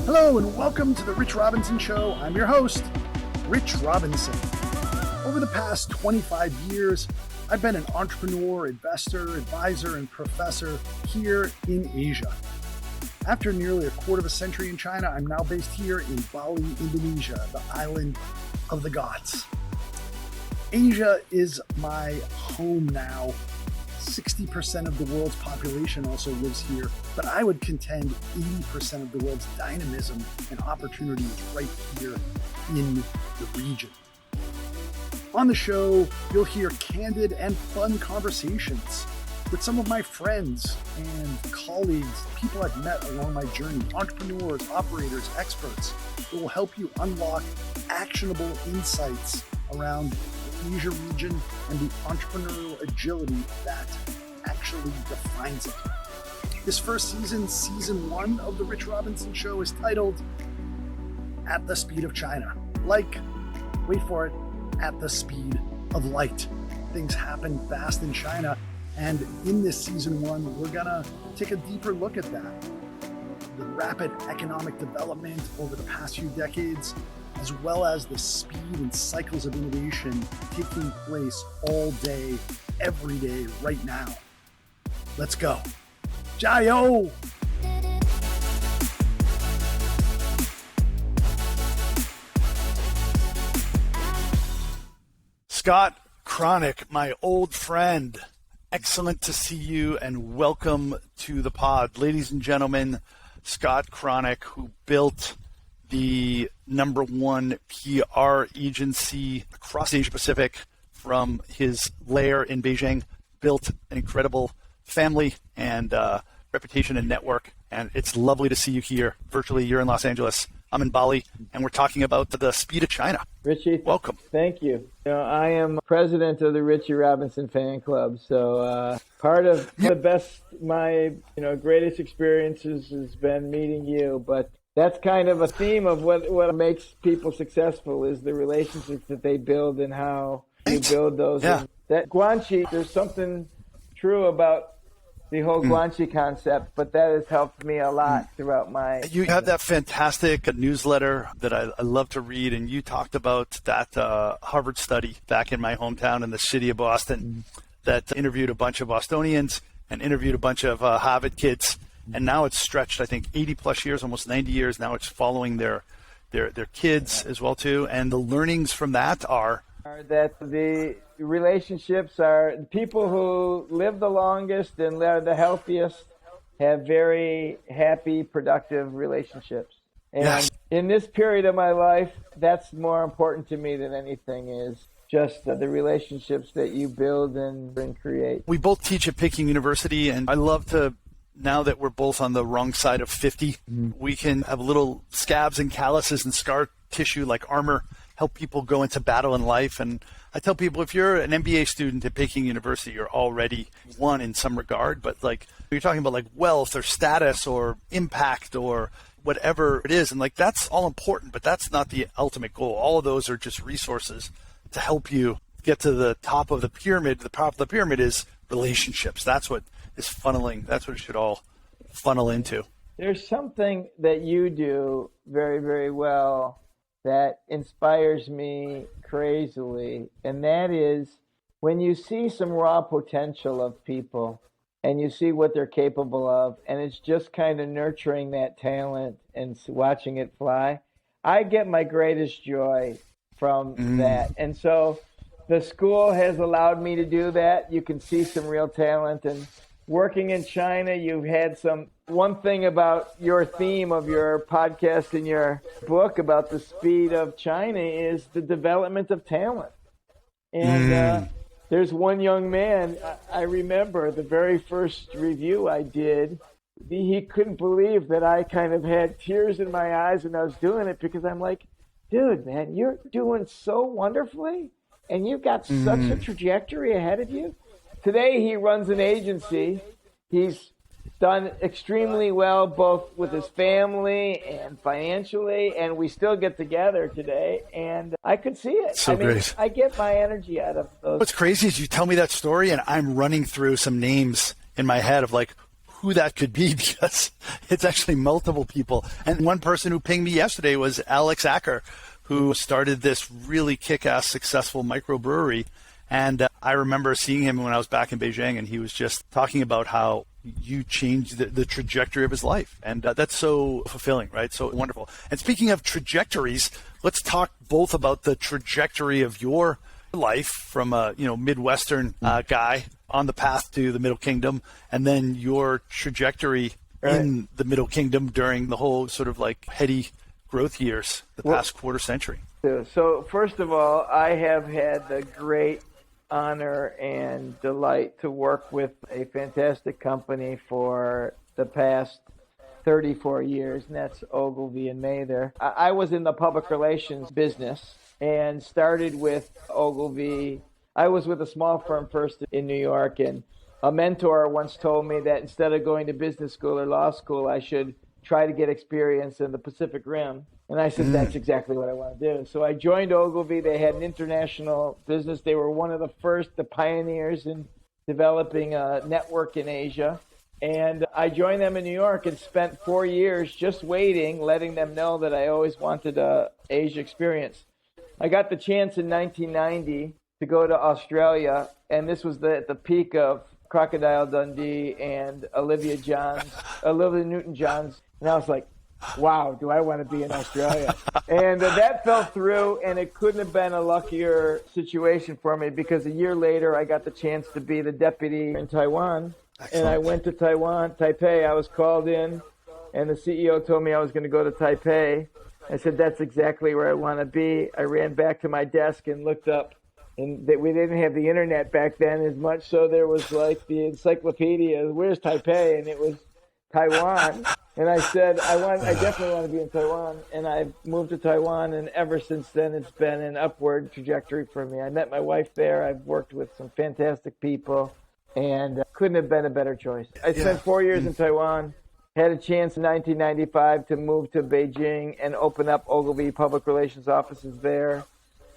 Hello and welcome to the Rich Robinson Show. I'm your host, Rich Robinson. Over the past 25 years, I've been an entrepreneur, investor, advisor, and professor here in Asia. After nearly a quarter of a century in China, I'm now based here in Bali, Indonesia, the island of the gods. Asia is my home now. 60% of the world's population also lives here, but I would contend 80% of the world's dynamism and opportunity is right here in the region. On the show, you'll hear candid and fun conversations with some of my friends and colleagues, people I've met along my journey, entrepreneurs, operators, experts who will help you unlock actionable insights around the Asia region and the entrepreneurial agility that actually defines it. This first season, season 1 of the Rich Robinson Show, is titled At the Speed of China. Like, wait for it, at the speed of light. Things happen fast in China, and in this season 1, we're gonna take a deeper look at that. The rapid economic development over the past few decades, as well as the speed and cycles of innovation taking place all day, every day, right now. Let's go. Jiao! Scott Kronick, my old friend. Excellent to see you and welcome to the pod. Ladies and gentlemen, Scott Kronick, who built the #1 PR agency across Asia Pacific from his lair in Beijing, built an incredible family and reputation and network. And it's lovely to see you here virtually. You're in Los Angeles. I'm in Bali, and we're talking about the speed of China. Richie, welcome. Thank you. I am president of the Richie Robinson fan club, so part of the best, my greatest experiences has been meeting you. But that's kind of a theme of what makes people successful is the relationships that they build and how you build those. Yeah. And that Guanxi, there's something true about the whole Guanxi concept, but that has helped me a lot throughout my... You have that fantastic newsletter that I love to read, and you talked about that Harvard study back in my hometown in the city of Boston that interviewed a bunch of Bostonians and interviewed a bunch of Harvard kids, and now it's stretched, I think, 80-plus years, almost 90 years. Now it's following their kids as well, too, and the learnings from that are that the relationships are the people who live the longest and are the healthiest have very happy, productive relationships. And in this period of my life, that's more important to me than anything is just the relationships that you build and create. We both teach at Peking University, and I love to, now that we're both on the wrong side of 50, we can have little scabs and calluses and scar tissue like armor help people go into battle in life. And I tell people, if you're an MBA student at Peking University, you're already won in some regard. But like you're talking about like wealth or status or impact or whatever it is. And like that's all important, but that's not the ultimate goal. All of those are just resources to help you get to the top of the pyramid. The top of the pyramid is relationships. That's what is funneling. That's what it should all funnel into. There's something that you do very, very well that inspires me crazily, and that is when you see some raw potential of people and you see what they're capable of, and it's just kind of nurturing that talent and watching it fly. I get my greatest joy from that. And so the school has allowed me to do that. You can see some real talent, and working in China, you've had one thing about your theme of your podcast and your book about the speed of China is the development of talent. And there's one young man, I remember the very first review I did, he couldn't believe that I kind of had tears in my eyes when I was doing it, because I'm like, dude, man, you're doing so wonderfully, and you've got such a trajectory ahead of you. Today, he runs an agency. He's done extremely well, both with his family and financially, and we still get together today, and I could see it. Great. I get my energy out of those. What's crazy is you tell me that story, and I'm running through some names in my head of like, who that could be because it's actually multiple people. And one person who pinged me yesterday was Alex Acker, who started this really kick-ass successful microbrewery. And I remember seeing him when I was back in Beijing, and he was just talking about how you changed the trajectory of his life. And that's so fulfilling, right? So wonderful. And speaking of trajectories, let's talk both about the trajectory of your life from a Midwestern guy on the path to the Middle Kingdom, and then your trajectory in the Middle Kingdom during the whole sort of like heady growth years, the past quarter century. So first of all, I have had the great honor and delight to work with a fantastic company for the past 34 years, and that's Ogilvy and Mather. I was in the public relations business and started with Ogilvy. I was with a small firm first in New York, and a mentor once told me that instead of going to business school or law school, I should try to get experience in the Pacific Rim. And I said, that's exactly what I want to do. So I joined Ogilvy. They had an international business. They were one of the first, the pioneers in developing a network in Asia. And I joined them in New York and spent 4 years just waiting, letting them know that I always wanted a Asia experience. I got the chance in 1990 to go to Australia, and this was at the peak of Crocodile Dundee and Olivia Newton-John's. And I was like, wow, do I want to be in Australia? And that fell through, and it couldn't have been a luckier situation for me because a year later I got the chance to be the deputy in Taiwan. Excellent. And I went to Taiwan, Taipei. I was called in, and the CEO told me I was going to go to Taipei. I said, that's exactly where I want to be. I ran back to my desk and looked up, and we didn't have the internet back then as much, so there was like the encyclopedia, where's Taipei? And it was Taiwan. And I said, I definitely want to be in Taiwan. And I moved to Taiwan, and ever since then, it's been an upward trajectory for me. I met my wife there. I've worked with some fantastic people, and couldn't have been a better choice. I spent 4 years in Taiwan, had a chance in 1995 to move to Beijing and open up Ogilvy Public Relations offices there.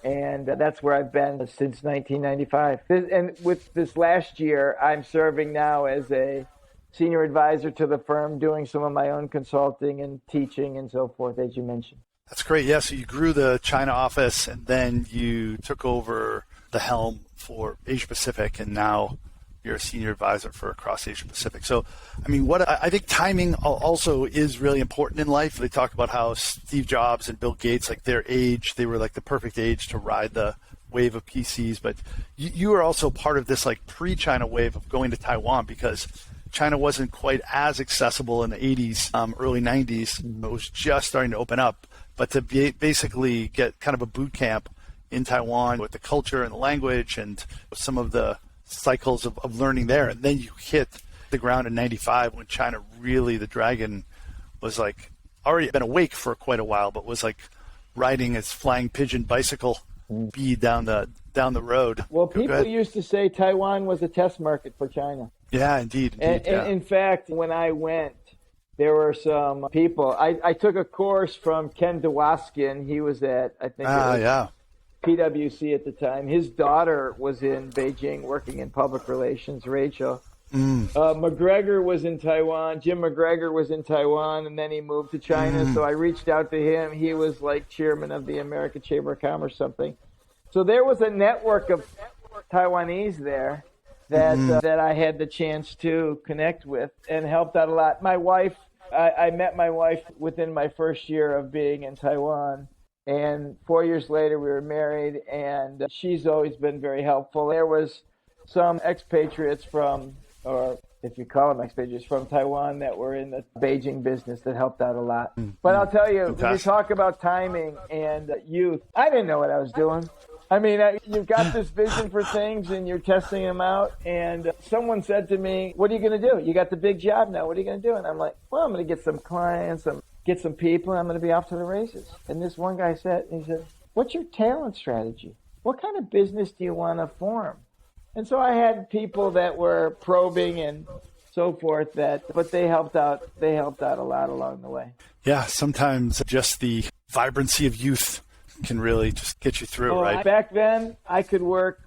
And that's where I've been since 1995. And with this last year, I'm serving now as a senior advisor to the firm, doing some of my own consulting and teaching and so forth, as you mentioned. That's great. Yeah, so you grew the China office, and then you took over the helm for Asia Pacific, and now you're a senior advisor for across Asia Pacific. So, I mean, what I think timing also is really important in life. They talk about how Steve Jobs and Bill Gates, like their age, they were like the perfect age to ride the wave of PCs. But you are also part of this like pre-China wave of going to Taiwan, because China wasn't quite as accessible in the 80s, early 90s. It was just starting to open up. But to basically get kind of a boot camp in Taiwan with the culture and the language and some of the cycles of learning there. And then you hit the ground in 95 when China really, the dragon, was like already been awake for quite a while, but was like riding its flying pigeon bicycle speed down the road. Well, people used to say Taiwan was a test market for China. Yeah, indeed. And in fact, when I went, there were some people. I took a course from Ken Dewaskin. He was at, I think, PwC at the time. His daughter was in Beijing working in public relations, Rachel. McGregor was in Taiwan. Jim McGregor was in Taiwan, and then he moved to China. So I reached out to him. He was like chairman of the American Chamber of Commerce, something. So there was a network of Taiwanese there that I had the chance to connect with and helped out a lot. My wife, I met my wife within my first year of being in Taiwan. And 4 years later, we were married, and she's always been very helpful. There was some expatriates from, or if you call them expatriates, from Taiwan that were in the Beijing business that helped out a lot. But I'll tell you, when you talk about timing and youth, I didn't know what I was doing. I mean, you've got this vision for things, and you're testing them out. And someone said to me, what are you going to do? You got the big job now. What are you going to do? And I'm like, well, I'm going to get some clients, get some people, and I'm going to be off to the races. And this one guy said, what's your talent strategy? What kind of business do you want to form? And so I had people that were probing and so forth, but they helped out a lot along the way. Yeah, sometimes just the vibrancy of youth can really just get you through, right? Back then, I could work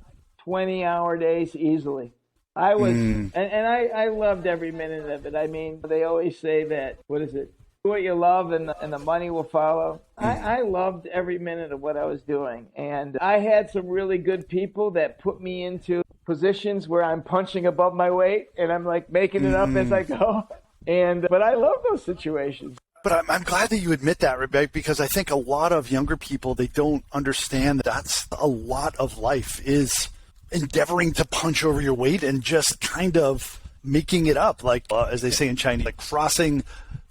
20-hour days easily. I was, and I loved every minute of it. I mean, they always say that, what is it? Do what you love and the money will follow. I loved every minute of what I was doing. And I had some really good people that put me into positions where I'm punching above my weight and I'm like making it up as I go. But I love those situations. But I'm glad that you admit that, Rebecca, because I think a lot of younger people, they don't understand that that's a lot of life is endeavoring to punch over your weight and just kind of making it up, like as they say in Chinese, like crossing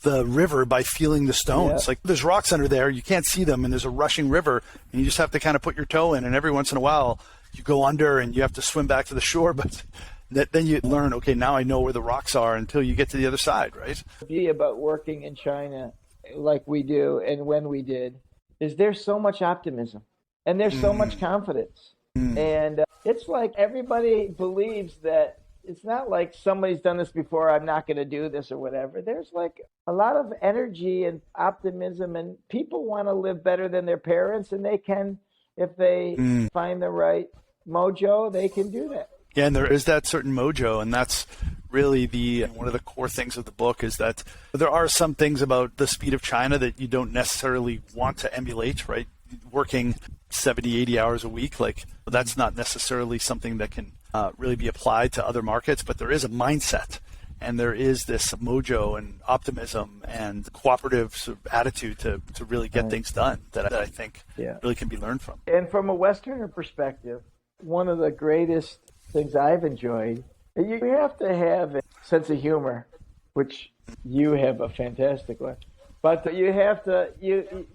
the river by feeling the stones. Like there's rocks under there, you can't see them, and there's a rushing river, and you just have to kind of put your toe in, and every once in a while you go under and you have to swim back to the shore, but then you learn, okay, now I know where the rocks are until you get to the other side, right? The beauty about working in China like we do and when we did is there's so much optimism and there's so much confidence. And it's like everybody believes that it's not like somebody's done this before, I'm not going to do this or whatever. There's like a lot of energy and optimism, and people want to live better than their parents, and they can, if they find the right mojo, they can do that. Yeah, and there is that certain mojo, and that's really one of the core things of the book is that there are some things about the speed of China that you don't necessarily want to emulate, right? Working 70, 80 hours a week, like that's not necessarily something that can really be applied to other markets, but there is a mindset and there is this mojo and optimism and cooperative sort of attitude to really get things done that I think really can be learned from. And from a Westerner perspective, one of the greatest things I've enjoyed, you have to have a sense of humor, which you have a fantastic one, but you have to,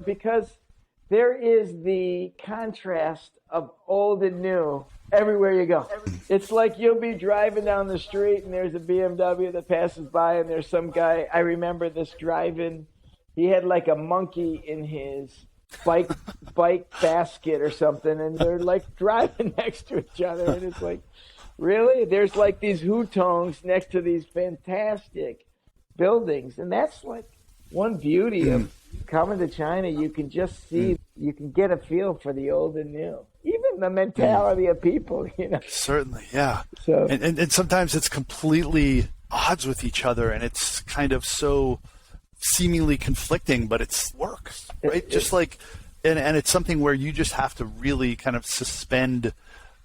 because there is the contrast of old and new everywhere you go. It's like you'll be driving down the street and there's a BMW that passes by and there's some guy, I remember this driving, he had like a monkey in his bike basket or something, and they're like driving next to each other, and it's like, really? There's like these hutongs next to these fantastic buildings, and that's like one beauty of coming to China. You can just see, you can get a feel for the old and new, even the mentality of people, you know. Certainly, yeah. So, and sometimes it's completely odds with each other, and it's kind of so seemingly conflicting, but it works, right? Just like, and it's something where you just have to really kind of suspend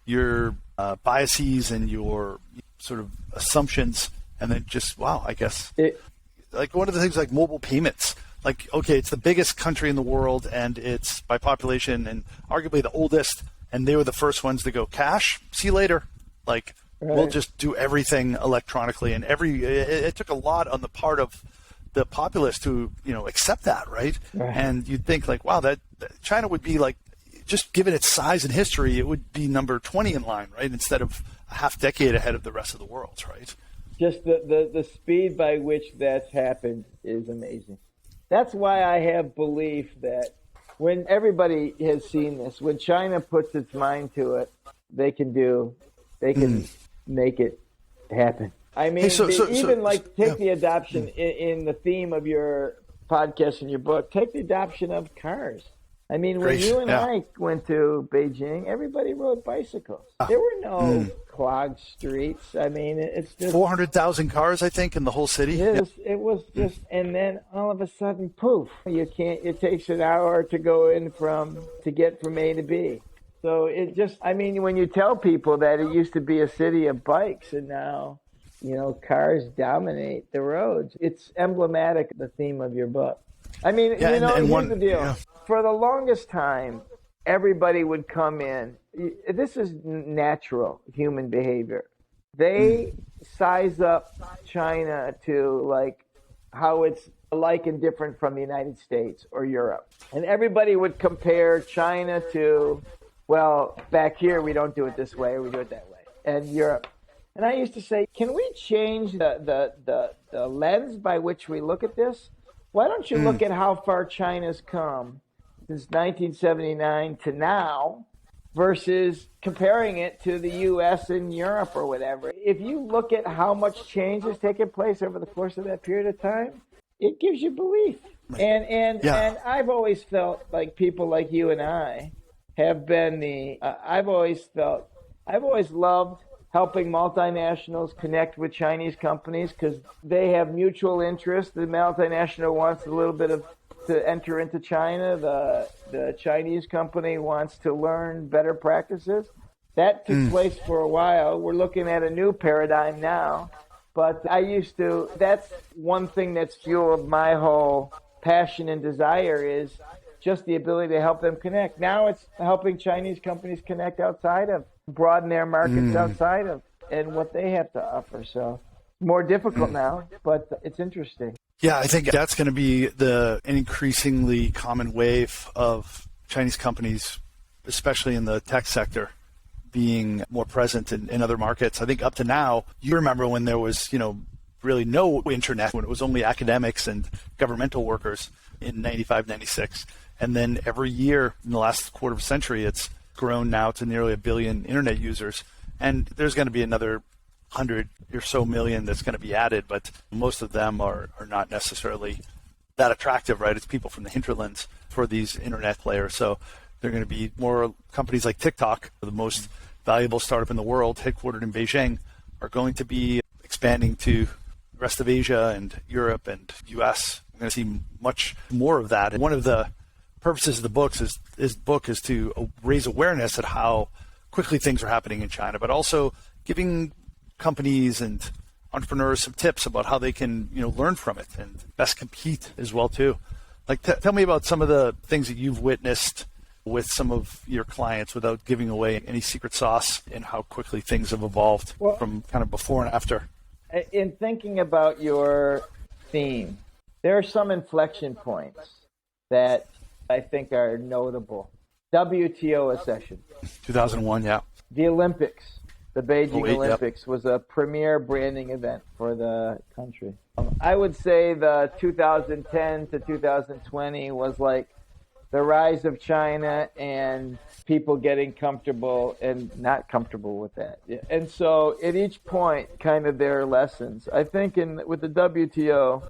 your biases and your sort of assumptions, and then just, wow, I guess. Like one of the things like mobile payments, like, okay, it's the biggest country in the world, and it's by population and arguably the oldest, and they were the first ones to go cash, see you later. Like, we'll just do everything electronically, and it took a lot on the part of the populace to, accept that, right? And you'd think like, wow, that China would be like, just given its size and history, it would be number 20 in line, right? Instead of a half decade ahead of the rest of the world, right? Just the speed by which that's happened is amazing. That's why I have belief that when everybody has seen this, when China puts its mind to it, they can make it happen. I mean, take the adoption in the theme of your podcast and your book, take the adoption of cars. I mean, when you and I went to Beijing, everybody rode bicycles. There were no clogged streets. I mean, it's just 400,000 cars, I think, in the whole city. It was just, and then all of a sudden, poof! It takes an hour to get from A to B. So it just, I mean, when you tell people that it used to be a city of bikes and now, cars dominate the roads, it's emblematic of the theme of your book. I mean, here's the deal. Yeah. For the longest time, everybody would come in. This is natural human behavior. They size up China to like how it's alike and different from the United States or Europe. And everybody would compare China to, well, back here we don't do it this way, we do it that way. And Europe. And I used to say, can we change the lens by which we look at this? Why don't you look at how far China's come since 1979 to now versus comparing it to the U.S. and Europe or whatever? If you look at how much change has taken place over the course of that period of time, it gives you belief. And I've always felt like people like you and I have been I've always loved helping multinationals connect with Chinese companies because they have mutual interest. The multinational wants a little bit of to enter into China. The Chinese company wants to learn better practices. That took place for a while. We're looking at a new paradigm now. But that's one thing that's fueled my whole passion and desire is just the ability to help them connect. Now it's helping Chinese companies connect outside of, broaden their markets outside of, and what they have to offer. So more difficult now, but it's interesting. Yeah, I think that's going to be an increasingly common wave of Chinese companies, especially in the tech sector, being more present in other markets. I think up to now, you remember when there was, really no internet, when it was only academics and governmental workers in 95, 96. And then every year in the last quarter of a century, it's grown now to nearly 1 billion internet users. And there's going to be another 100 or so million that's going to be added, but most of them are not necessarily that attractive, right? It's people from the hinterlands for these internet players. So they're going to be more companies like TikTok, the most valuable startup in the world, headquartered in Beijing, are going to be expanding to the rest of Asia and Europe and US. We're going to see much more of that. And one of the purposes of the book is to raise awareness at how quickly things are happening in China, but also giving companies and entrepreneurs some tips about how they can, learn from it and best compete as well too. Like, tell me about some of the things that you've witnessed with some of your clients without giving away any secret sauce and how quickly things have evolved from kind of before and after. In thinking about your theme, there are some inflection points that I think are notable. WTO accession. 2001, yeah. The Olympics. The Beijing 08, Olympics was a premier branding event for the country. I would say the 2010 to 2020 was like the rise of China and people getting comfortable and not comfortable with that. And so at each point, kind of their lessons. I think with the WTO,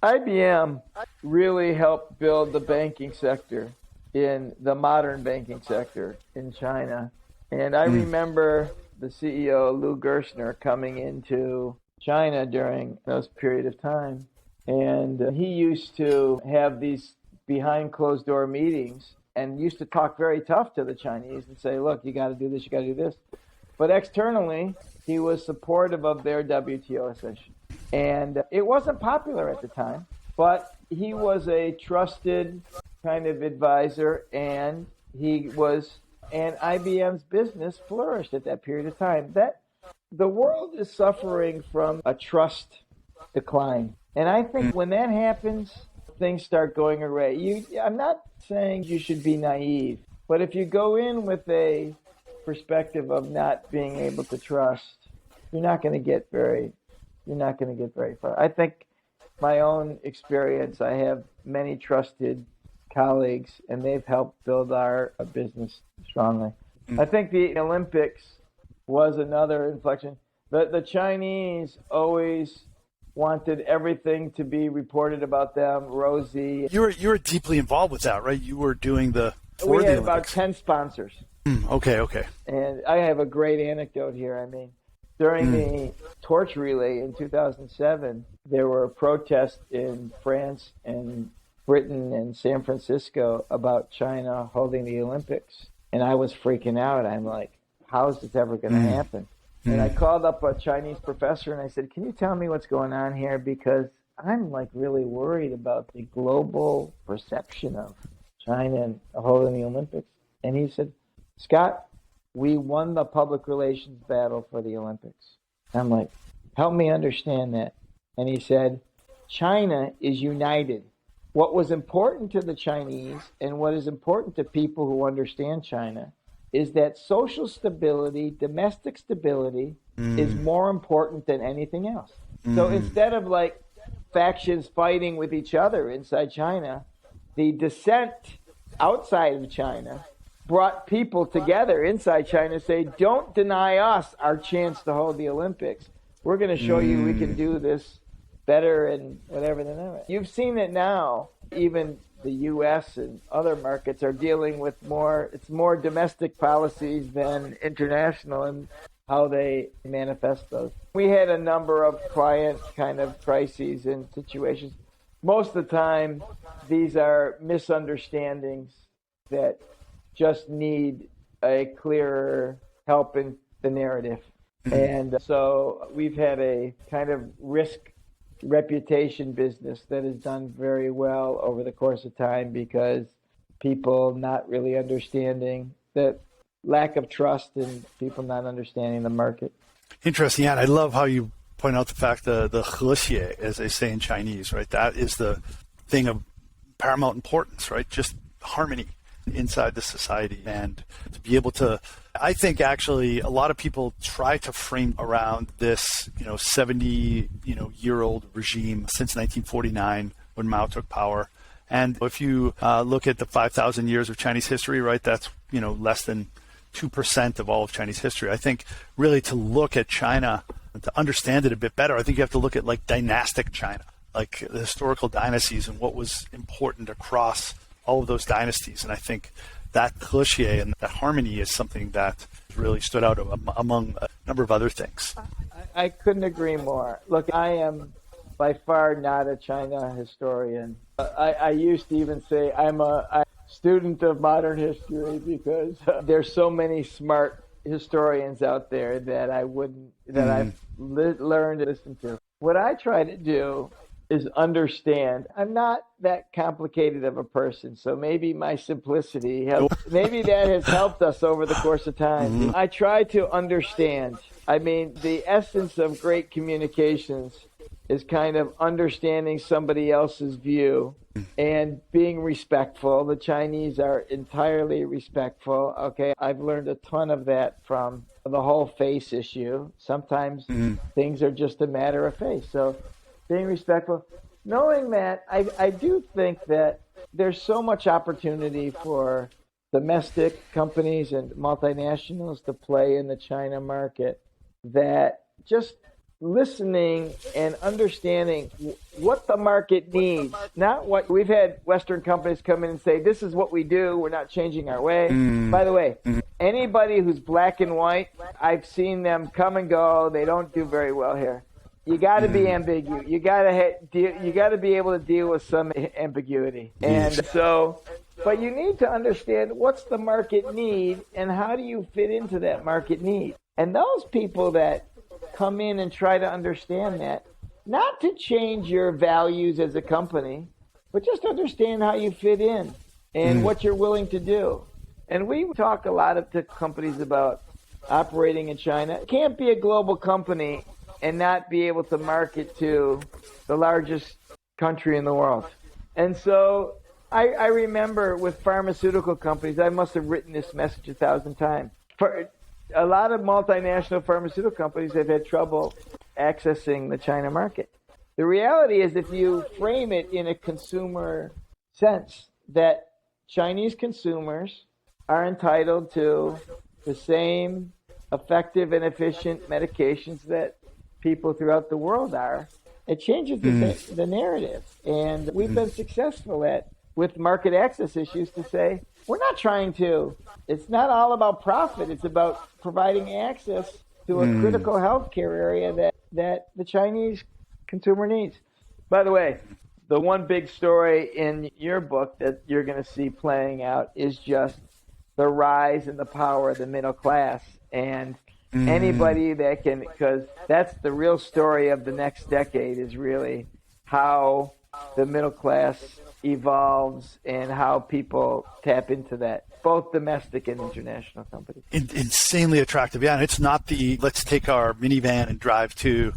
IBM really helped build the banking sector, in the modern banking sector in China. And I remember the CEO, Lou Gerstner, coming into China during those period of time. And he used to have these behind closed door meetings and used to talk very tough to the Chinese and say, look, you got to do this, you got to do this. But externally, he was supportive of their WTO accession. And it wasn't popular at the time, but he was a trusted kind of advisor, and IBM's business flourished at that period of time. That the world is suffering from a trust decline. And I think when that happens, things start going away. I'm not saying you should be naive, but if you go in with a perspective of not being able to trust, you're not going to get very far. I think my own experience, I have many trusted colleagues, and they've helped build our business strongly. I think the Olympics was another inflection. The Chinese always wanted everything to be reported about them rosy. You were deeply involved with that, right? You were doing we had about 10 sponsors. Okay. And I have a great anecdote here. I mean, during the torch relay in 2007, there were protests in France and Britain and San Francisco about China holding the Olympics. And I was freaking out. I'm like, how is this ever going to happen? And I called up a Chinese professor and I said, can you tell me what's going on here? Because I'm like really worried about the global perception of China and holding the Olympics. And he said, Scott, we won the public relations battle for the Olympics. I'm like, help me understand that. And he said, China is united. What was important to the Chinese and what is important to people who understand China is that social stability, domestic stability, is more important than anything else. So instead of like factions fighting with each other inside China, the dissent outside of China brought people together inside China, say, don't deny us our chance to hold the Olympics. We're going to show you we can do this better and whatever than ever. You've seen it now. Even the U.S. and other markets are dealing with more domestic policies than international. And how they manifest those. We had a number of client kind of crises and situations. Most of the time, these are misunderstandings that just need a clearer help in the narrative. And so we've had a kind of risk reputation business that has done very well over the course of time because people not really understanding the lack of trust and people not understanding the market. Interesting. Yeah, and I love how you point out the fact the hexie, as they say in Chinese, right? That is the thing of paramount importance, right? Just harmony inside the society, and to be able to, I think actually a lot of people try to frame around this 70 year old regime since 1949 when Mao took power. And if you look at the 5,000 years of Chinese history, right, that's less than 2% of all of Chinese history. I think really to look at China and to understand it a bit better, I think you have to look at like dynastic China, like the historical dynasties and what was important across all of those dynasties. And I think that cliché and that harmony is something that really stood out among a number of other things. I couldn't agree more. Look, I am by far not a China historian. I used to even say I'm a student of modern history because there's so many smart historians out there that I've learned to listen to. What I try to do is understand. I'm not that complicated of a person, so maybe my simplicity maybe that has helped us over the course of time. I try to understand. I mean, the essence of great communications is kind of understanding somebody else's view and being respectful. The Chinese are entirely respectful. Okay, I've learned a ton of that from the whole face issue. Sometimes things are just a matter of face. So being respectful, knowing that I do think that there's so much opportunity for domestic companies and multinationals to play in the China market that just listening and understanding what the market needs, not what we've had Western companies come in and say, this is what we do, we're not changing our way. By the way, anybody who's black and white, I've seen them come and go, they don't do very well here. You got to be ambiguous. You got to be able to deal with some ambiguity. And so, but you need to understand what's the market need and how do you fit into that market need. And those people that come in and try to understand that, not to change your values as a company, but just understand how you fit in and what you're willing to do. And we talk a lot to companies about operating in China. It can't be a global company and not be able to market to the largest country in the world. And so I remember with pharmaceutical companies, I must have written this message 1,000 times. For a lot of multinational pharmaceutical companies have had trouble accessing the China market. The reality is if you frame it in a consumer sense, that Chinese consumers are entitled to the same effective and efficient medications that people throughout the world are, it changes the narrative. And we've been successful with market access issues to say, we're not trying to, it's not all about profit, it's about providing access to a critical healthcare area that the Chinese consumer needs. By the way, the one big story in your book that you're going to see playing out is just the rise and the power of the middle class. And anybody that can, because that's the real story of the next decade, is really how the middle class evolves and how people tap into that, both domestic and international companies. Insanely attractive. Yeah, and it's not the let's take our minivan and drive to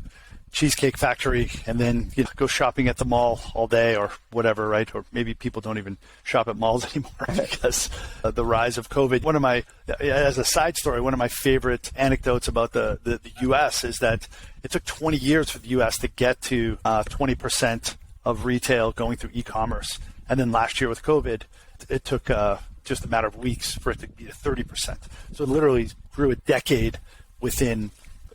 Cheesecake Factory and then go shopping at the mall all day or whatever, right? Or maybe people don't even shop at malls anymore because of the rise of COVID. As a side story, one of my favorite anecdotes about the U.S. is that it took 20 years for the U.S. to get to 20% of retail going through e-commerce. And then last year with COVID, it took just a matter of weeks for it to be 30%. So it literally grew a decade within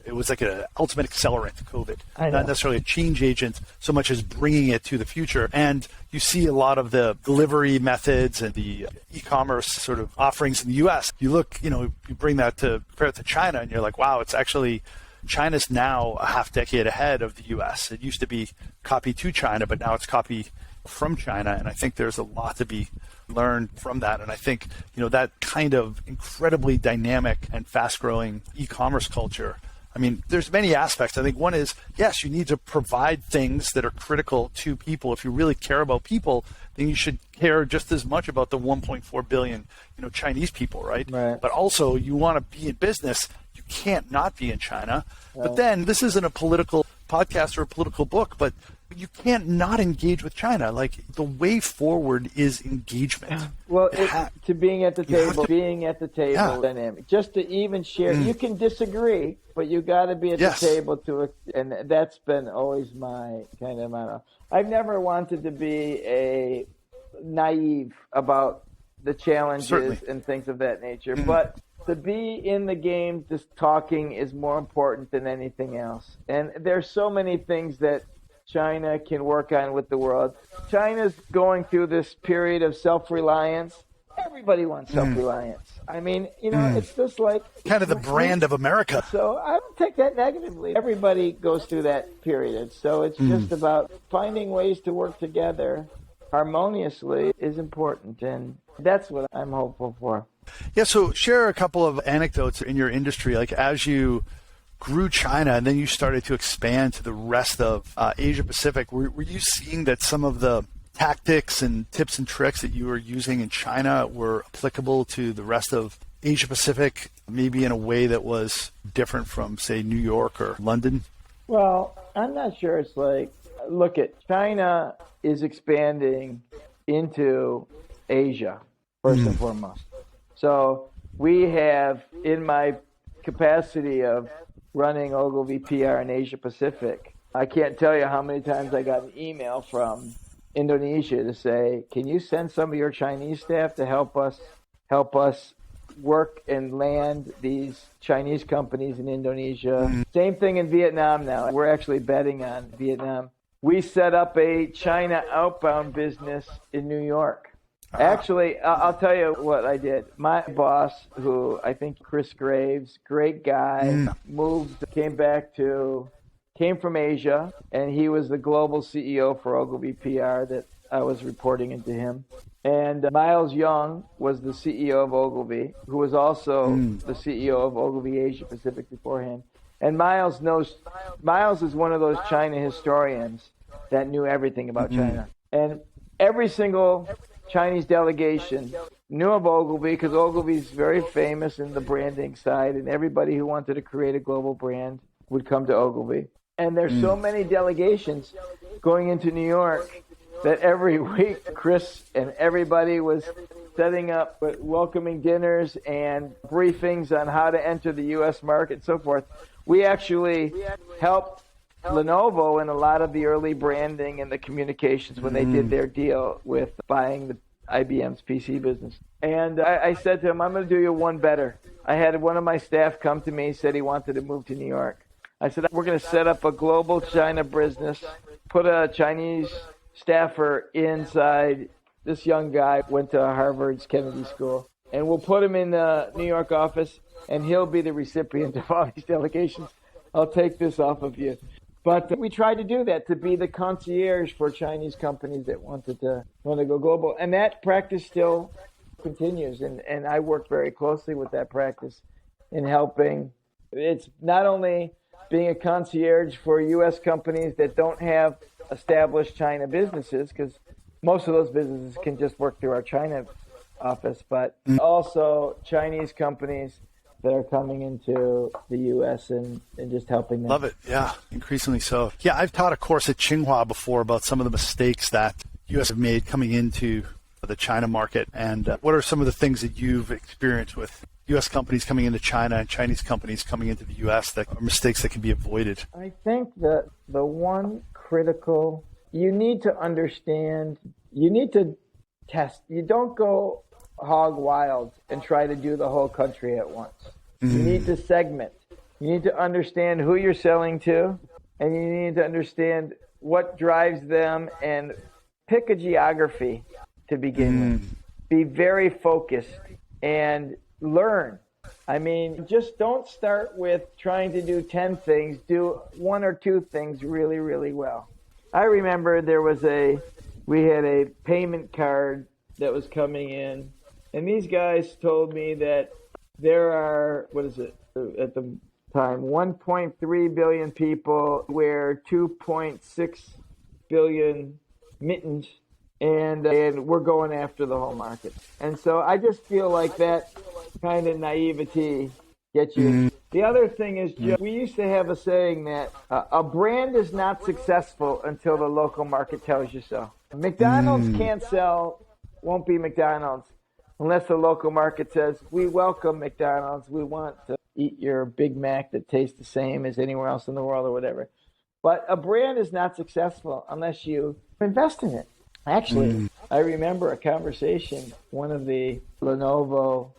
It was like an ultimate accelerant to COVID, I know. not necessarily a change agent so much as bringing it to the future. And you see a lot of the delivery methods and the e-commerce sort of offerings in the U.S. You look, you bring that to compare it to China, and you're like, wow, it's actually China's now a half decade ahead of the U.S. It used to be copy to China, but now it's copy from China, and I think there's a lot to be learned from that. And I think, that kind of incredibly dynamic and fast-growing e-commerce culture, I mean, there's many aspects. I think one is, yes, you need to provide things that are critical to people. If you really care about people, then you should care just as much about the 1.4 billion, Chinese people, right? But also, you want to be in business. You can't not be in China. Right. But then, this isn't a political podcast or a political book, but you can't not engage with China. Like, the way forward is engagement. Well, to being at the table, dynamic. Just to even share, you can disagree, but you got to be at the table and that's been always my kind of motto. I've never wanted to be naive about the challenges and things of that nature, but to be in the game, just talking is more important than anything else. And there's so many things that China can work on with the world. China's going through this period of self-reliance. Everybody wants self-reliance. I mean, it's just like kind of the brand of America. So I don't take that negatively. Everybody goes through that period. So it's just about finding ways to work together harmoniously is important. And that's what I'm hopeful for. Yeah, so share a couple of anecdotes in your industry, like as you grew China and then you started to expand to the rest of Asia Pacific. Were you seeing that some of the tactics and tips and tricks that you were using in China were applicable to the rest of Asia Pacific, maybe in a way that was different from, say, New York or London? Well, I'm not sure. It's like, look at China is expanding into Asia, first and foremost. So we have, in my capacity of running Ogilvy PR in Asia Pacific, I can't tell you how many times I got an email from Indonesia to say, can you send some of your Chinese staff to help us work and land these Chinese companies in Indonesia? Same thing in Vietnam now. We're actually betting on Vietnam. We set up a China outbound business in New York. Actually, I'll tell you what I did. My boss, who I think Chris Graves, great guy, came from Asia, and he was the global CEO for Ogilvy PR that I was reporting into him. And Miles Young was the CEO of Ogilvy, who was also the CEO of Ogilvy Asia Pacific beforehand. And Miles is one of those China historians that knew everything about China. And every single Chinese delegation knew of Ogilvy because Ogilvy's very famous in the branding side, and everybody who wanted to create a global brand would come to Ogilvy. And there's so many delegations going into New York that every week Chris and everybody was setting up welcoming dinners and briefings on how to enter the U.S. market and so forth. We actually helped Lenovo in a lot of the early branding and the communications when they did their deal with buying the IBM's PC business. And I said to him, I'm going to do you one better. I had one of my staff come to me, said he wanted to move to New York. I said, we're going to set up a global China business, put a Chinese staffer inside. This young guy went to Harvard's Kennedy School, and we'll put him in the New York office, and he'll be the recipient of all these delegations. I'll take this off of you. But we tried to do that, to be the concierge for Chinese companies that want to go global. And that practice still continues. And I work very closely with that practice in helping. It's not only being a concierge for U.S. companies that don't have established China businesses, because most of those businesses can just work through our China office, but also Chinese companies that are coming into the U.S. and just helping them. Love it. Yeah, increasingly so. Yeah, I've taught a course at Tsinghua before about some of the mistakes that U.S. have made coming into the China market. And what are some of the things that you've experienced with U.S. companies coming into China and Chinese companies coming into the U.S. that are mistakes that can be avoided? I think that the one critical, you need to understand, you need to test. You don't go hog wild and try to do the whole country at once. You need to segment. You need to understand who you're selling to, and you need to understand what drives them, and pick a geography to begin with. Be very focused and learn. I mean, just don't start with trying to do 10 things. Do 1 or 2 things really, really well. I remember we had a payment card that was coming in, and these guys told me that there are, at the time, 1.3 billion people wear 2.6 billion mittens, and we're going after the whole market. And so I just feel like that kind of naivety gets you. The other thing is, we used to have a saying that a brand is not successful until the local market tells you so. McDonald's won't be McDonald's unless the local market says, we welcome McDonald's, we want to eat your Big Mac that tastes the same as anywhere else in the world or whatever. But a brand is not successful unless you invest in it. Actually, I remember a conversation one of the Lenovo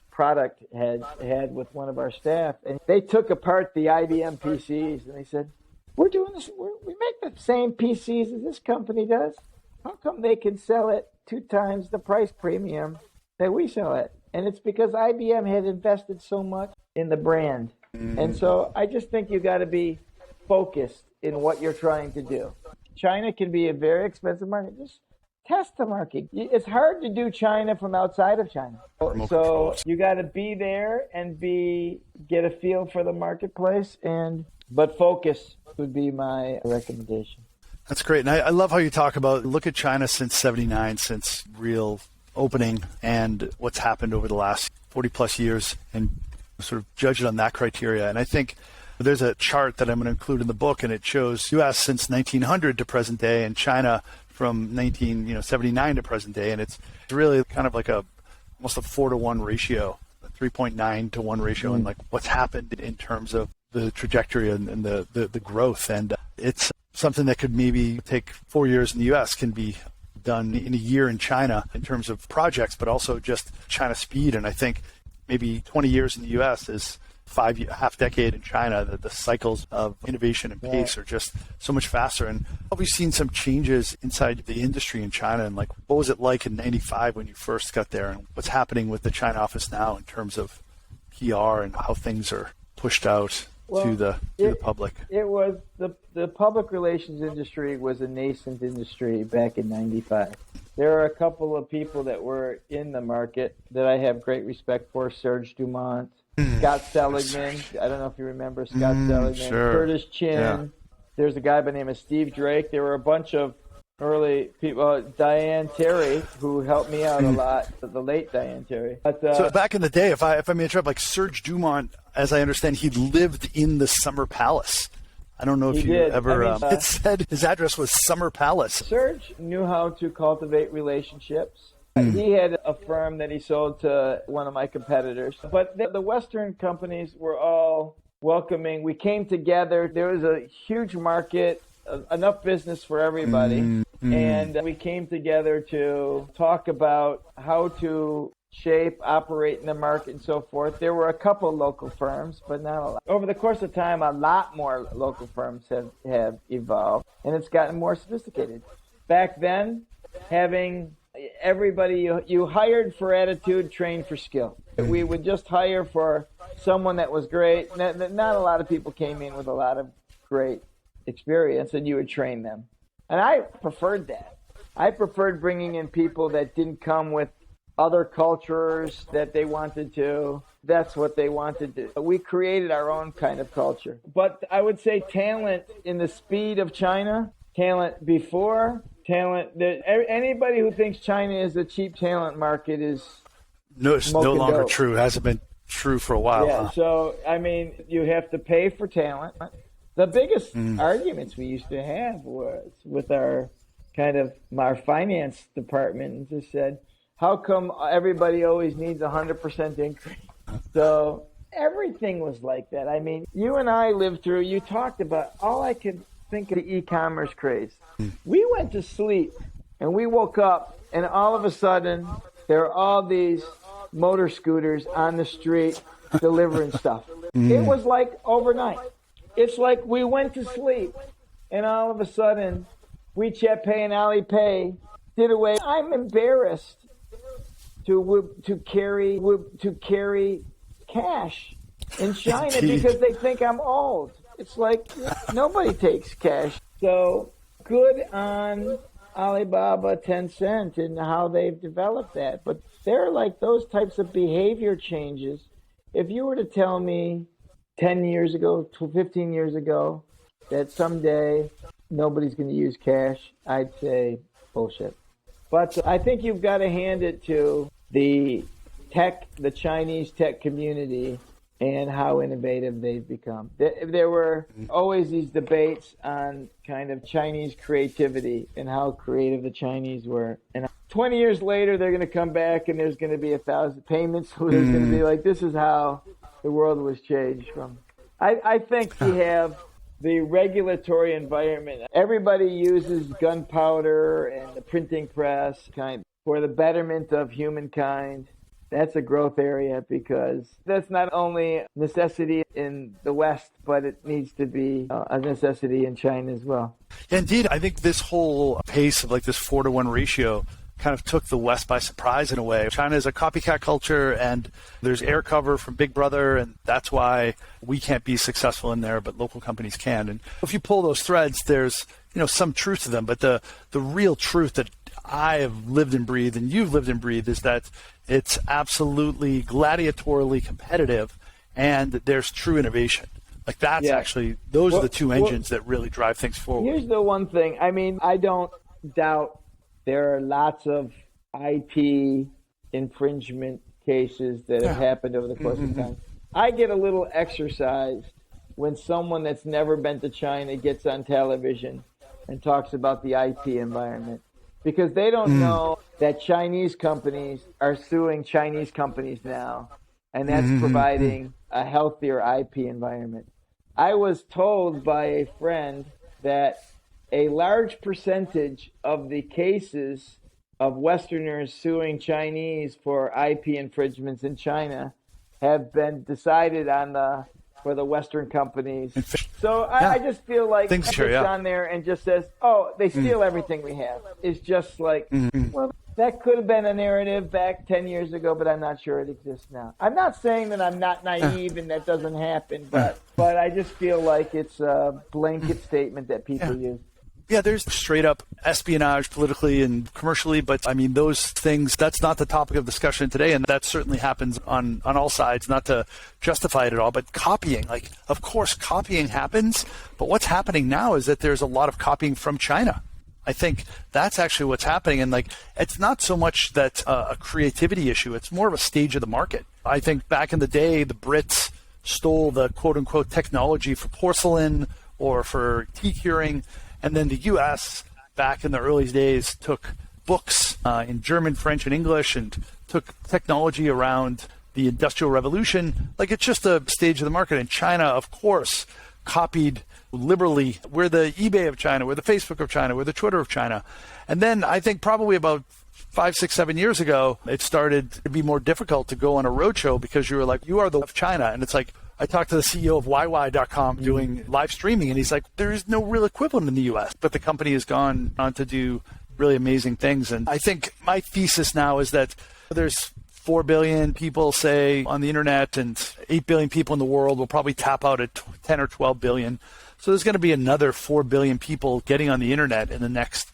product heads had with one of our staff, and they took apart the IBM PCs, and they said, we're doing this, we make the same PCs as this company does. How come they can sell it 2 times the price premium that we sell it? And it's because IBM had invested so much in the brand. And so I just think you got to be focused in what you're trying to do. China can be a very expensive market. Just test the market. It's hard to do China from outside of China. So you got to be there and get a feel for the marketplace, but focus would be my recommendation. That's great. And I love how you talk about, look at China since 79, since real opening, and what's happened over the last 40 plus years, and sort of judge it on that criteria. And I think there's a chart that I'm going to include in the book, and it shows U.S. since 1900 to present day, and China from 1979 to present day. And it's really kind of like almost a 4-to-1 ratio, a 3.9 to 1 ratio, and like what's happened in terms of the trajectory and the growth. And it's something that could maybe take 4 years in the U.S. can be done in a year in China in terms of projects, but also just China speed. And I think maybe 20 years in the U.S. is half decade in China. That the cycles of innovation and pace are just so much faster. And we've seen some changes inside the industry in China. And like, what was it like in '95 when you first got there, and what's happening with the China office now in terms of PR and how things are pushed out to the public? It was the public relations industry was a nascent industry back in '95. There are a couple of people that were in the market that I have great respect for: Serge Dumont, Scott Seligman. I don't know if you remember Scott Seligman. Sure. Curtis Chin. Yeah. There's a guy by the name of Steve Drake. There were a bunch of early people. Diane Terry, who helped me out a lot. The late Diane Terry. But, so back in the day, if I may interrupt, like Serge Dumont, as I understand, he lived in the Summer Palace. I don't know if you ever. It said his address was Summer Palace. Serge knew how to cultivate relationships. He had a firm that he sold to one of my competitors. But the Western companies were all welcoming. We came together. There was a huge market, enough business for everybody. And we came together to talk about how to shape, operate in the market, and so forth. There were a couple local firms, but not a lot. Over the course of time, a lot more local firms have evolved, and it's gotten more sophisticated. Back then, having everybody you hired for attitude, trained for skill. We would just hire for someone that was great. Not a lot of people came in with a lot of great experience, and you would train them. And I preferred that. I preferred bringing in people that didn't come with other cultures that they wanted to. That's what they wanted to do. We created our own kind of culture. But I would say talent in the speed of China, talent before, anybody who thinks China is a cheap talent market is it's no longer true. It hasn't been true for a while. Yeah, so, I mean, you have to pay for talent. The biggest arguments we used to have was with our finance department, and just said, how come everybody always needs 100% increase? So everything was like that. I mean, you and I lived through, you talked about, all I could think of the e-commerce craze. We went to sleep and we woke up, and all of a sudden there are all these motor scooters on the street delivering stuff. It was like overnight. It's like we went to sleep, and all of a sudden, WeChat Pay and Alipay did away. I'm embarrassed to carry cash in China because they think I'm old. It's like nobody takes cash. So good on Alibaba, Tencent, and how they've developed that. But they're like those types of behavior changes. If you were to tell me 10 years ago, 15 years ago, that someday nobody's going to use cash, I'd say bullshit. But I think you've got to hand it to the Chinese tech community and how innovative they've become. There were always these debates on kind of Chinese creativity and how creative the Chinese were. And 20 years later, they're going to come back and there's going to be 1,000 payments. So there's going to be like, this is how the world was changed from. I think you have the regulatory environment. Everybody uses gunpowder and the printing press for the betterment of humankind. That's a growth area because that's not only a necessity in the West, but it needs to be a necessity in China as well. Yeah, indeed. I think this whole pace of like this 4-to-1 ratio kind of took the West by surprise in a way. China is a copycat culture, and there's air cover from Big Brother, and that's why we can't be successful in there, but local companies can. And if you pull those threads, there's some truth to them, but the real truth that I have lived and breathed, and you've lived and breathed, is that it's absolutely gladiatorily competitive, and there's true innovation. Like that's actually, those are the two engines that really drive things forward. Here's the one thing. I mean, I don't doubt there are lots of IP infringement cases that have happened over the course of time. I get a little exercised when someone that's never been to China gets on television and talks about the IP environment, because they don't know that Chinese companies are suing Chinese companies now, and that's providing a healthier IP environment. I was told by a friend that a large percentage of the cases of Westerners suing Chinese for IP infringements in China have been decided for the Western companies. So I just feel like it's on there and just says, oh, they steal everything we have. It's just like, well, that could have been a narrative back 10 years ago, but I'm not sure it exists now. I'm not saying that I'm not naive and that doesn't happen, but I just feel like it's a blanket statement that people use. Yeah, there's straight up espionage politically and commercially, but I mean, those things, that's not the topic of discussion today, and that certainly happens on all sides, not to justify it at all, but copying, like, of course, copying happens, but what's happening now is that there's a lot of copying from China. I think that's actually what's happening, and like, it's not so much that a creativity issue, it's more of a stage of the market. I think back in the day, the Brits stole the quote-unquote technology for porcelain or for tea curing, and then the U.S. back in the early days took books in German, French, and English and took technology around the Industrial Revolution. Like, it's just a stage of the market. And China, of course, copied liberally. We're the eBay of China. We're the Facebook of China. We're the Twitter of China. And then I think probably about 5, 6, 7 years ago, it started to be more difficult to go on a roadshow because you were like, you are the of China. And it's like, I talked to the CEO of YY.com doing live streaming, and he's like, there is no real equivalent in the U.S., but the company has gone on to do really amazing things. And I think my thesis now is that there's 4 billion people, say, on the internet, and 8 billion people in the world will probably tap out at 10 or 12 billion. So there's going to be another 4 billion people getting on the internet in the next,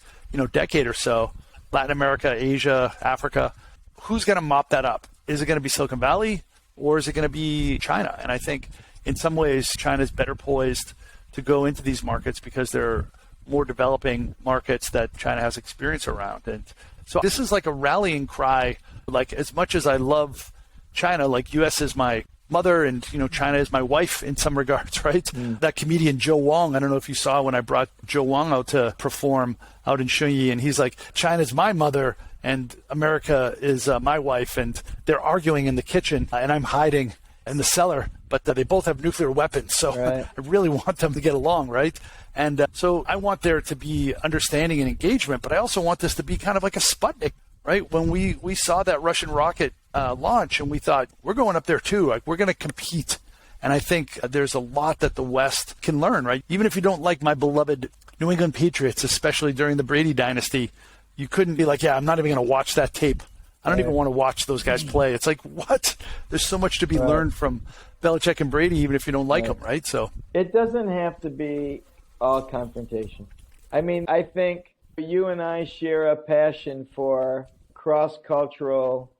decade or so. Latin America, Asia, Africa. Who's going to mop that up? Is it going to be Silicon Valley? Or is it going to be China? And I think in some ways, China is better poised to go into these markets because they're more developing markets that China has experience around. And so this is like a rallying cry. Like, as much as I love China, like U.S. is my mother and, China is my wife in some regards, right? That comedian Joe Wong, I don't know if you saw when I brought Joe Wong out to perform out in Shunyi, and he's like, China's my mother and America is my wife, and they're arguing in the kitchen, and I'm hiding in the cellar, but they both have nuclear weapons, so right. I really want them to get along, right? And so I want there to be understanding and engagement, but I also want this to be kind of like a Sputnik, right? When we saw that Russian rocket launch, and we thought, we're going up there too, like we're going to compete. And I think there's a lot that the West can learn, right? Even if you don't like my beloved New England Patriots, especially during the Brady dynasty, you couldn't be like, yeah, I'm not even going to watch that tape. I don't even want to watch those guys play. It's like, what? There's so much to be learned from Belichick and Brady, even if you don't like them, right? So it doesn't have to be all confrontation. I mean, I think you and I share a passion for cross-cultural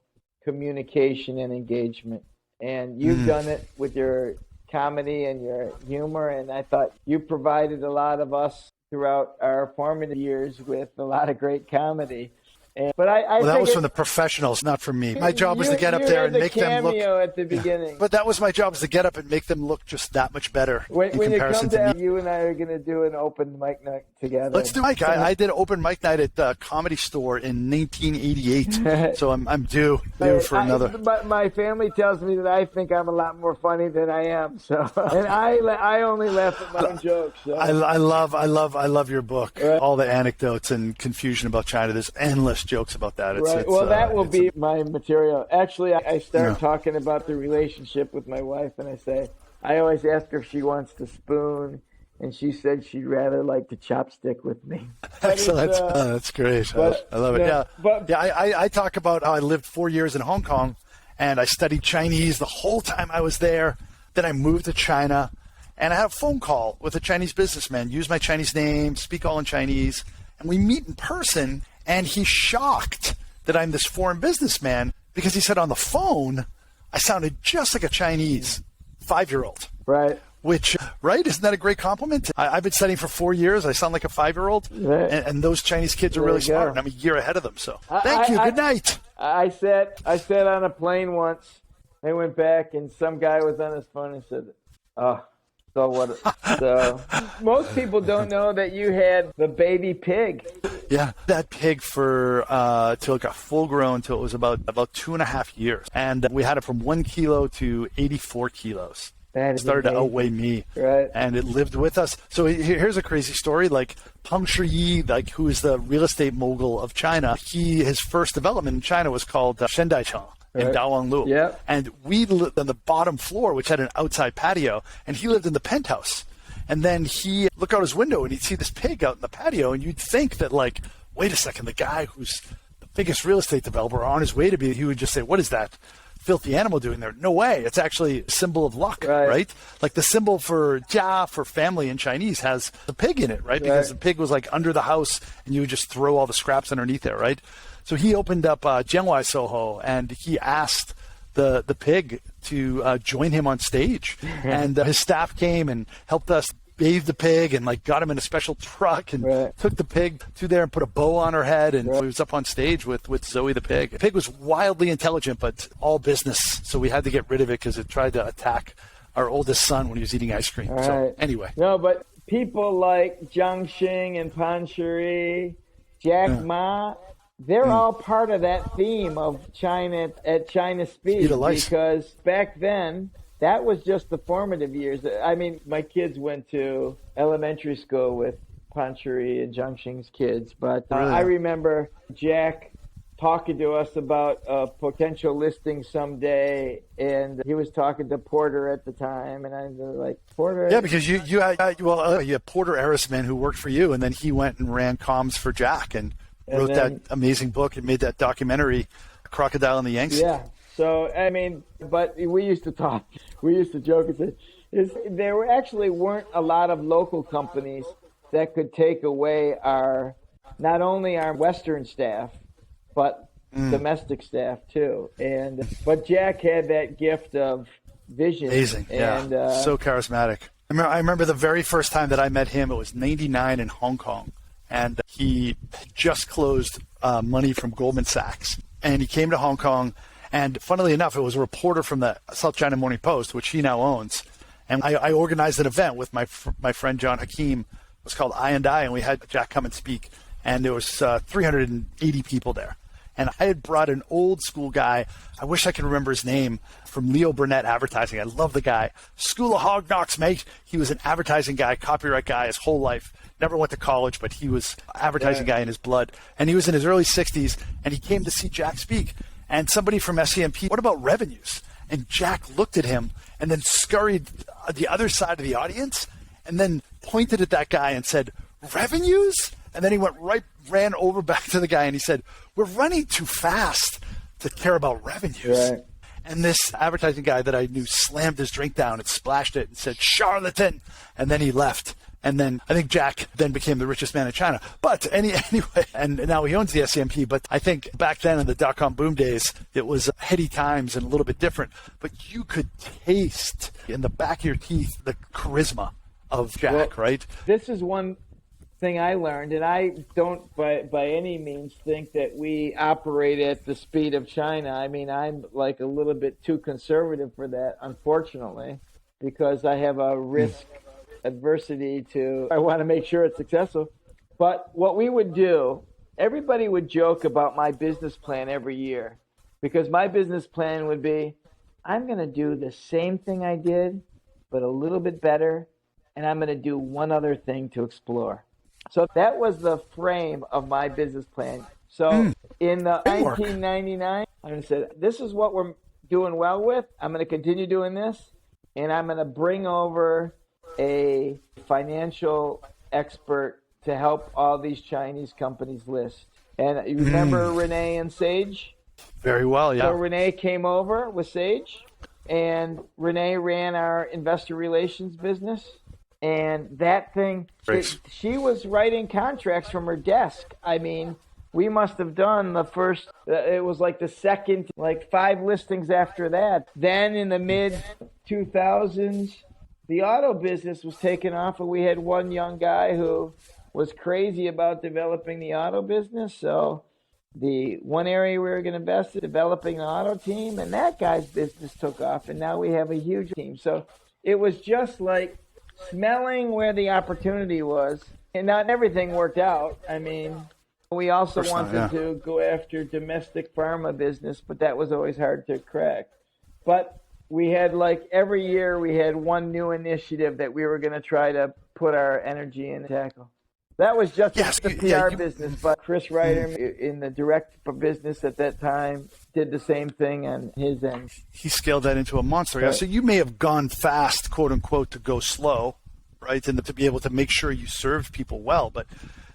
communication and engagement. And you've done it with your comedy and your humor, and I thought you provided a lot of us throughout our formative years with a lot of great comedy. But that was from the professionals, not from me. My job was to get up there and make them look. Cameo at the beginning. But that was my job, was to get up and make them look just that much better when in comparison you come to me. You and I are going to do an open mic night together. Let's do it. I did an open mic night at the Comedy Store in 1988, so I'm due for another. But my family tells me that I think I'm a lot more funny than I am. So, and I only laugh at my own jokes. So. I love your book. Right. All the anecdotes and confusion about China. There's endless jokes about that. That will be my material. Actually, I start talking about the relationship with my wife, and I always ask her if she wants to spoon, and she said she'd rather like to chopstick with me. Excellent. That's great. I love it. I talk about how I lived 4 years in Hong Kong, and I studied Chinese the whole time I was there. Then I moved to China, and I had a phone call with a Chinese businessman, use my Chinese name, speak all in Chinese, and we meet in person. And he's shocked that I'm this foreign businessman because he said on the phone, I sounded just like a Chinese 5-year-old. Right. Which, right? Isn't that a great compliment? I've been studying for 4 years. I sound like a 5-year-old. Right. And those Chinese kids are really smart. And I'm a year ahead of them. So thank you. Good night. I sat on a plane once. I went back and some guy was on his phone and said, oh. So most people don't know that you had the baby pig. Yeah, that pig for till it got full grown, till it was about 2.5 years, and we had it from 1 kilo to 84 kilos. It started to outweigh me, right? And it lived with us. So here's a crazy story. Like Peng Shiyi, who is the real estate mogul of China, his first development in China was called Shendaicheng. In Dawanglu. Yep. And we lived on the bottom floor, which had an outside patio, and he lived in the penthouse. And then he look out his window and he'd see this pig out in the patio, and you'd think that, like, wait a second, the guy who's the biggest real estate developer on his way to be, he would just say, what is that filthy animal doing there? No way. It's actually a symbol of luck, right? Like the symbol for jia, for family in Chinese, has the pig in it, right? Because the pig was like under the house and you would just throw all the scraps underneath there, right? So he opened up Jianwai Soho, and he asked the pig to join him on stage. And his staff came and helped us bathe the pig and like got him in a special truck and took the pig to there and put a bow on her head. And he was up on stage with Zoe the pig. The pig was wildly intelligent, but all business. So we had to get rid of it because it tried to attack our oldest son when he was eating ice cream. So anyway. No, but people like Zhang Xing and Pan Shiri, Jack Ma, they're all part of that theme of China at China Speed, because back then that was just the formative years. I mean, my kids went to elementary school with Panchuri and Zhangxing's kids, but I remember Jack talking to us about a potential listing someday, and he was talking to Porter at the time, and I was like, Porter? Yeah, because you had Porter Erisman who worked for you, and then he went and ran comms for Jack and wrote that amazing book and made that documentary, Crocodile in the Yangtze. Yeah. So, I mean, but we used to talk. We used to joke and say, there weren't a lot of local companies that could take away not only our Western staff, but domestic staff too. But Jack had that gift of vision. Amazing. And, so charismatic. I remember the very first time that I met him, it was 1999 in Hong Kong. And he just closed money from Goldman Sachs. And he came to Hong Kong. And funnily enough, it was a reporter from the South China Morning Post, which he now owns. And I organized an event with my friend John Hakim. It was called I and I, and we had Jack come and speak. And there was 380 people there. And I had brought an old school guy, I wish I could remember his name, from Leo Burnett Advertising. I love the guy. School of Hog Knocks, mate. He was an advertising guy, copyright guy his whole life. Never went to college, but he was an advertising guy in his blood. And he was in his early 60s, and he came to see Jack speak. And somebody from SCMP, what about revenues? And Jack looked at him and then scurried the other side of the audience and then pointed at that guy and said, revenues? And then he ran over back to the guy and he said, we're running too fast to care about revenues. Right. And this advertising guy that I knew slammed his drink down and splashed it and said, charlatan. And then he left. And then I think Jack then became the richest man in China. But anyway, and now he owns the SCMP. But I think back then in the dot-com boom days, it was heady times and a little bit different. But you could taste in the back of your teeth the charisma of Jack, right? This is one thing I learned, and I don't by any means think that we operate at the speed of China. I mean, I'm like a little bit too conservative for that, unfortunately, because I have a risk adversity I want to make sure it's successful. But what we would do, everybody would joke about my business plan every year, because my business plan would be, I'm going to do the same thing I did, but a little bit better, and I'm going to do one other thing to explore. So that was the frame of my business plan. So in 1999, I said, this is what we're doing well with. I'm going to continue doing this, and I'm going to bring over a financial expert to help all these Chinese companies list. And you remember Renee and Sage? Very well, yeah. So Renee came over with Sage, and Renee ran our investor relations business. And that thing, she was writing contracts from her desk. I mean, we must have done the first, it was like the second, like 5 listings after that. Then in the mid-2000s, the auto business was taken off, and we had one young guy who was crazy about developing the auto business. So the one area we were going to invest in, developing the auto team, and that guy's business took off, and now we have a huge team. So it was just like smelling where the opportunity was, and not everything worked out. I mean, we also wanted to go after domestic pharma business, but that was always hard to crack. But we had, like, every year we had one new initiative that we were going to try to put our energy in and tackle. That was just the PR business, but Chris Ryder in the direct business at that time did the same thing on his end. He scaled that into a monster. Right. So you may have gone fast, quote unquote, to go slow, right, and to be able to make sure you served people well. But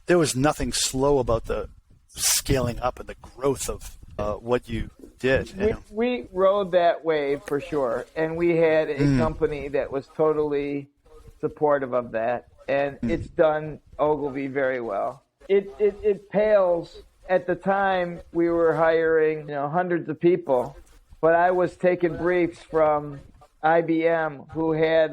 there was nothing slow about the scaling up and the growth of what you did. We rode that wave for sure, and we had a company that was totally supportive of that. And it's done Ogilvy very well. It pales. At the time, we were hiring hundreds of people, but I was taking briefs from IBM who had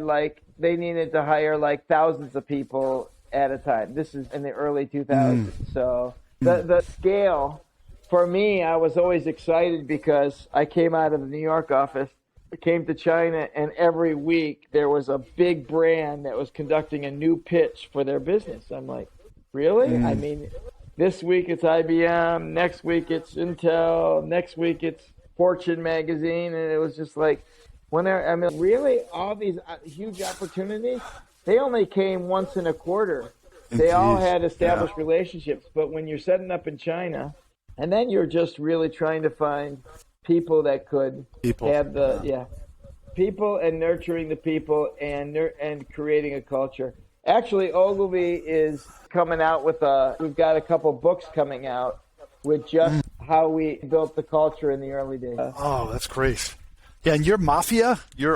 they needed to hire thousands of people at a time. This is in the early 2000s. So the scale, for me, I was always excited because I came out of the New York office. I came to China, and every week there was a big brand that was conducting a new pitch for their business. I'm like, really? I mean, this week it's IBM, next week it's Intel, next week it's Fortune magazine, and it was just like, really, all these huge opportunities, they only came once in a quarter. They all had established relationships, but when you're setting up in China, and then you're just really trying to find people that could have people and nurturing the people and creating a culture. Actually, Ogilvy is coming out with we've got a couple books coming out with just how we built the culture in the early days. Oh, that's great. Yeah, and your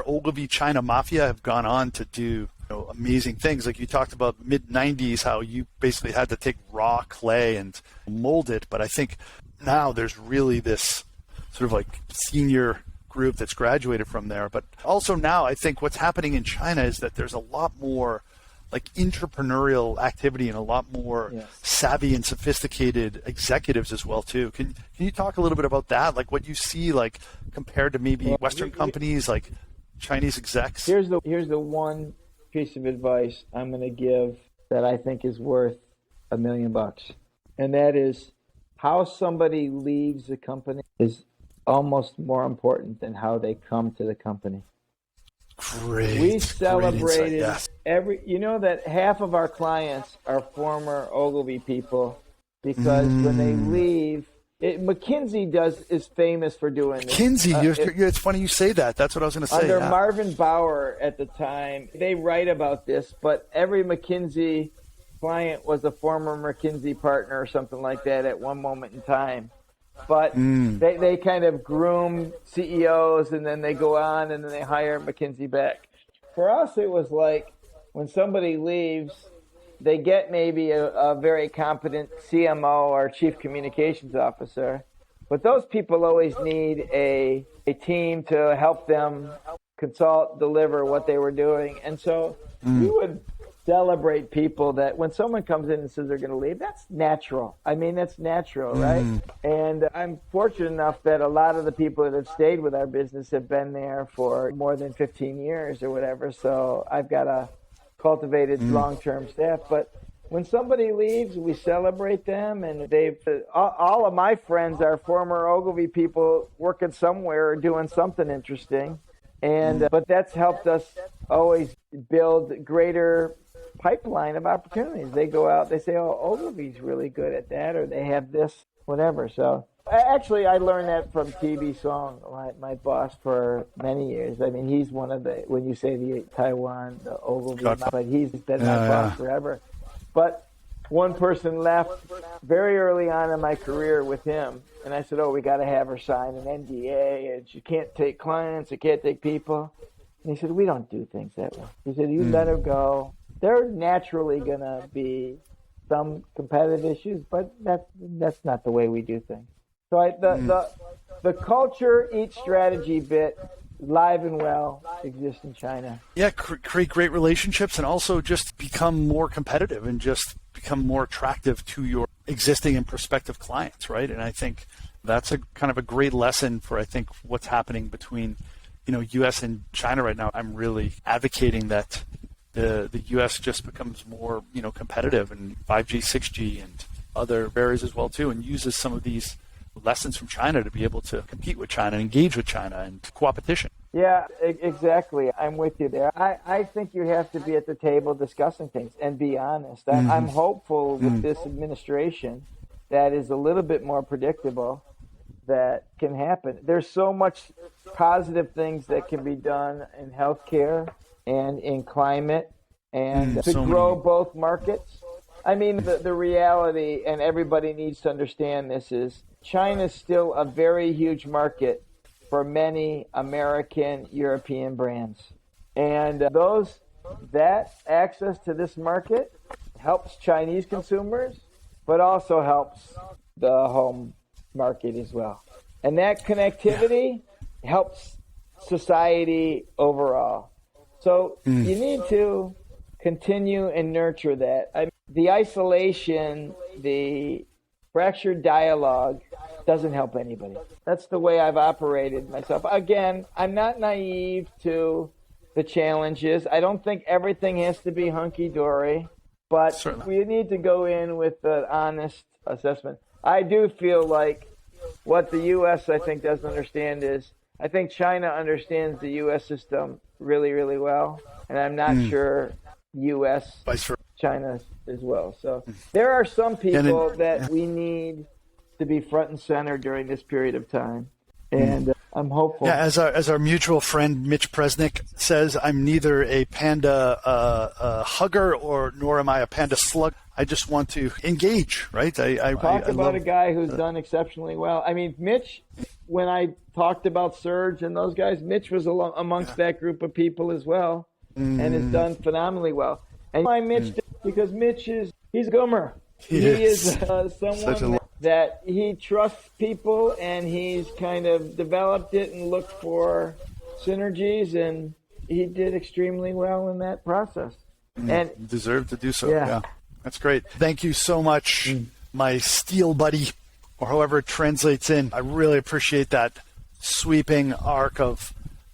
Ogilvy China Mafia have gone on to do amazing things. Like you talked about mid-90s, how you basically had to take raw clay and mold it. But I think now there's really this sort of senior group that's graduated from there. But also now I think what's happening in China is that there's a lot more entrepreneurial activity and a lot more savvy and sophisticated executives as well too. Can you talk a little bit about that? What you see compared to maybe Western companies, Chinese execs? Here's the one piece of advice I'm going to give that I think is worth $1 million. And that is how somebody leaves a company is almost more important than how they come to the company. Great. We celebrated yes. that half of our clients are former Ogilvy people because when they leave, McKinsey is famous for doing this. McKinsey, it's funny you say that. That's what I was going to say. Under Marvin Bauer at the time, they write about this, but every McKinsey client was a former McKinsey partner or something like that at one moment in time. But they kind of groom CEOs, and then they go on, and then they hire McKinsey back. For us, it was like when somebody leaves, they get maybe a very competent CMO or chief communications officer, but those people always need a team to help them consult, deliver what they were doing. And so we would celebrate people that when someone comes in and says they're going to leave, that's natural. I mean, that's natural, right? And I'm fortunate enough that a lot of the people that have stayed with our business have been there for more than 15 years or whatever. So I've got a cultivated long-term staff. But when somebody leaves, we celebrate them, and all of my friends are former Ogilvy people working somewhere or doing something interesting. And but that's helped us always build greater pipeline of opportunities. They go out, they say, oh, Ogilvy's really good at that, or they have this, whatever. So actually, I learned that from TV Song, my boss for many years. I mean, he's one of the, when you say the Taiwan, the Ogilvy, but he's been my boss forever. But one person left very early on in my career with him, and I said, oh, we got to have her sign an NDA, and she can't take clients, she can't take people. And he said, we don't do things that way. He said, you let her go. There are naturally going to be some competitive issues, but that's not the way we do things. So the culture eats strategy bit, live and well, exists in China. Yeah, create great relationships and also just become more competitive and just become more attractive to your existing and prospective clients, right? And I think that's a kind of a great lesson for, I think, what's happening between, U.S. and China right now. I'm really advocating that the U.S. just becomes more, competitive in 5G, 6G, and other areas as well too, and uses some of these lessons from China to be able to compete with China, engage with China, and co-opetition. Yeah, exactly. I'm with you there. I think you have to be at the table discussing things and be honest. I'm hopeful with this administration that is a little bit more predictable that can happen. There's so much positive things that can be done in healthcare and in climate and to grow both markets. I mean, the reality, and everybody needs to understand this, is China's still a very huge market for many American, European brands. And that access to this market helps Chinese consumers, but also helps the home market as well. And that connectivity helps society overall. So you need to continue and nurture that. The isolation, the fractured dialogue doesn't help anybody. That's the way I've operated myself. Again, I'm not naive to the challenges. I don't think everything has to be hunky-dory, but we need to go in with an honest assessment. I do feel like what the U.S., I think, doesn't understand is, I think China understands the U.S. system really, really well, and I'm not sure U.S. China as well. So there are some people that we need to be front and center during this period of time, and I'm hopeful. Yeah, as our mutual friend Mitch Presnick says, I'm neither a panda hugger nor am I a panda slug. I just want to engage, right? I love a guy who's done exceptionally well. I mean, Mitch, when I talked about Serge and those guys, Mitch was amongst that group of people as well, and has done phenomenally well. And why Mitch? Because he's a goomer. He is someone that he trusts people, and he's kind of developed it and looked for synergies, and he did extremely well in that process. And deserved to do so. Yeah. That's great. Thank you so much, my steel buddy, or however it translates in. I really appreciate that sweeping arc of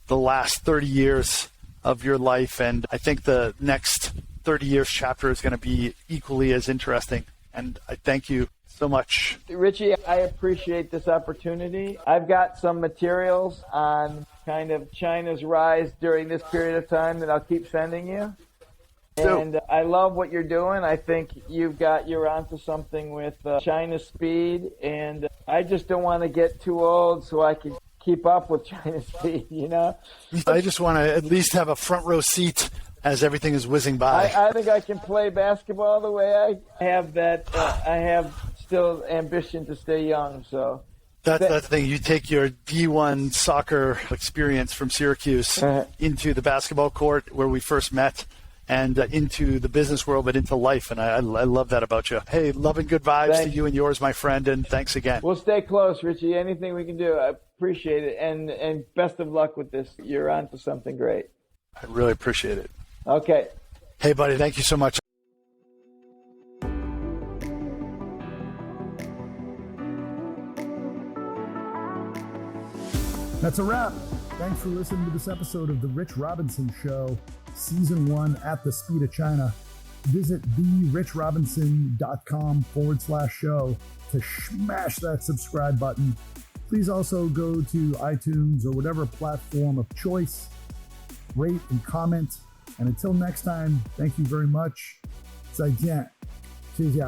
the last 30 years of your life, and I think the next 30 years chapter is going to be equally as interesting. And I thank you so much. Richie, I appreciate this opportunity. I've got some materials on kind of China's rise during this period of time that I'll keep sending you. And I love what you're doing. I think you're onto something with China's speed, and I just don't want to get too old so I can keep up with China's speed, you know? I just want to at least have a front row seat as everything is whizzing by. I think I can play basketball the way I have that. I have still ambition to stay young, so. That's the thing. You take your D1 soccer experience from Syracuse into the basketball court where we first met and into the business world, but into life. And I love that about you. Hey, love and good vibes to you and yours, my friend. And thanks again. We'll stay close, Richie. Anything we can do, I appreciate it. And best of luck with this. You're on to something great. I really appreciate it. Okay. Hey, buddy. Thank you so much. That's a wrap. Thanks for listening to this episode of The Rich Robinson Show, Season 1 at the Speed of China. Visit therichrobinson.com/show to smash that subscribe button. Please also go to iTunes or whatever platform of choice, rate and comment. And until next time, thank you very much. 再见. 谢谢.